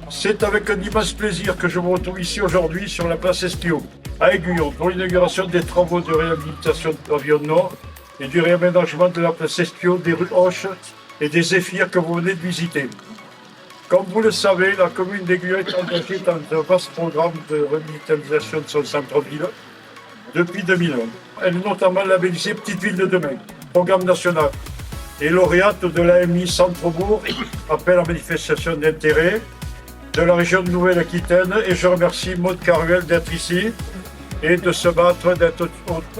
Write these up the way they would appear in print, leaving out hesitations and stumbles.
C'est avec un immense plaisir que je me retrouve ici aujourd'hui sur la place Esquio, à Aiguillon, pour l'inauguration des travaux de réhabilitation de Pavillon Nord et du réaménagement de la place Esquio, des rues Hoche et des Zéphyrs que vous venez de visiter. Comme vous le savez, la commune d'Aiguillon est engagée dans un vaste programme de revitalisation de son centre-ville depuis 2001. Elle est notamment labellisée Petite Ville de demain, programme national, et lauréate de l'AMI Centre-Bourg, appel à manifestation d'intérêt de la région de Nouvelle-Aquitaine, et je remercie Maud Caruel d'être ici et de se battre, d'être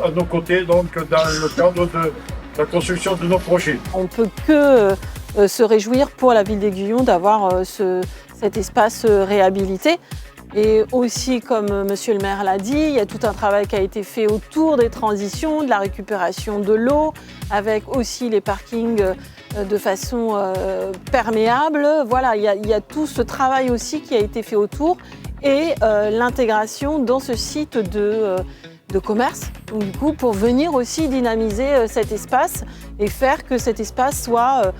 à nos côtés donc, dans le cadre de la construction de nos projets. On ne peut que se réjouir pour la ville d'Aiguillon d'avoir cet espace réhabilité. Et aussi, comme monsieur le maire l'a dit, il y a tout un travail qui a été fait autour des transitions, de la récupération de l'eau, avec aussi les parkings de façon perméable. Voilà, il y a tout ce travail aussi qui a été fait autour et l'intégration dans ce site de commerce, donc, du coup, pour venir aussi dynamiser cet espace et faire que cet espace soit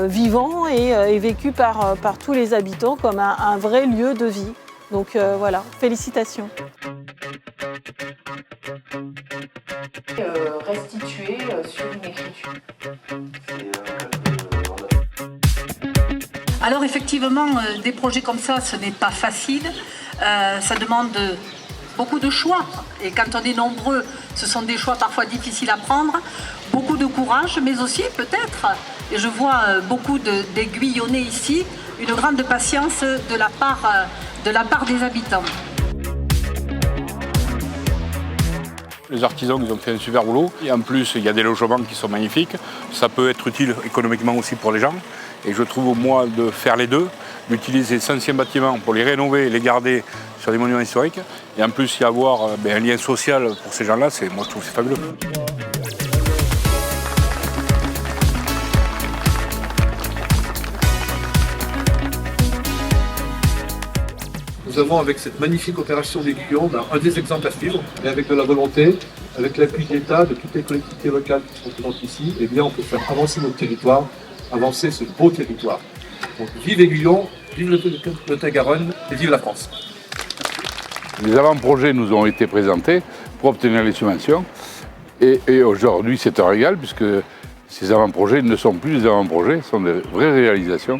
vivant et vécu par tous les habitants comme un vrai lieu de vie. Donc voilà, félicitations. Restituer sur une écriture. Alors effectivement, des projets comme ça, ce n'est pas facile. Ça demande beaucoup de choix. Et quand on est nombreux, ce sont des choix parfois difficiles à prendre. Beaucoup de courage, mais aussi peut-être, et je vois beaucoup d'Aiguillonnais ici, une grande patience de la part des habitants. Les artisans, ils ont fait un super boulot. Et en plus, il y a des logements qui sont magnifiques. Ça peut être utile économiquement aussi pour les gens. Et je trouve, moi, de faire les deux, d'utiliser ces anciens bâtiments pour les rénover et les garder sur des monuments historiques. Et en plus, y avoir un lien social pour ces gens-là, moi, je trouve que c'est fabuleux. Nous avons, avec cette magnifique opération d'Aiguillon, un des exemples à suivre, et avec de la volonté, avec l'appui de l'État, de toutes les collectivités locales qui sont présentes ici, eh bien, on peut faire avancer notre territoire, avancer ce beau territoire. Donc, vive Aiguillon, vive le Tarn-et-Garonne et vive la France. Les avant-projets nous ont été présentés pour obtenir les subventions. Et aujourd'hui, c'est un régal, puisque ces avant-projets ne sont plus des avant-projets, ce sont des vraies réalisations.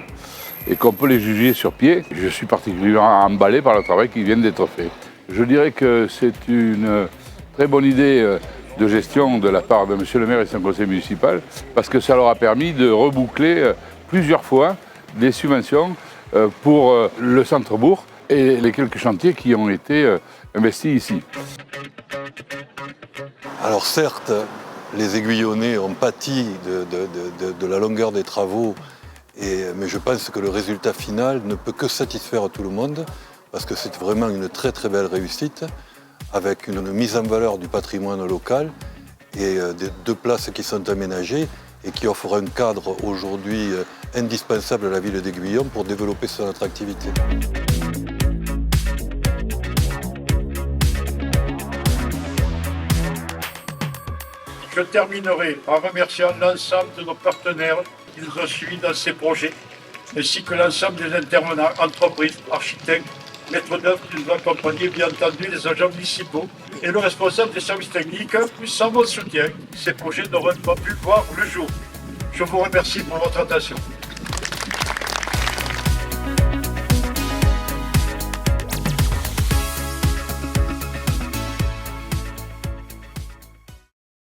Et qu'on peut les juger sur pied. Je suis particulièrement emballé par le travail qui vient d'être fait. Je dirais que c'est une très bonne idée de gestion de la part de monsieur le maire et son conseil municipal, parce que ça leur a permis de reboucler plusieurs fois des subventions pour le centre-bourg et les quelques chantiers qui ont été investis ici. Alors certes, les Aiguillonnais ont pâti de la longueur des travaux, mais je pense que le résultat final ne peut que satisfaire tout le monde, parce que c'est vraiment une très très belle réussite, avec une mise en valeur du patrimoine local et deux places qui sont aménagées et qui offrent un cadre aujourd'hui indispensable à la ville d'Aiguillon pour développer son attractivité. Je terminerai en remerciant l'ensemble de nos partenaires qui nous ont suivis dans ces projets, ainsi que l'ensemble des intervenants, entreprises, architectes, maîtres d'œuvre qui nous ont accompagnés, bien entendu les agents municipaux et le responsable des services techniques. Sans votre soutien, ces projets n'auraient pas pu voir le jour. Je vous remercie pour votre attention.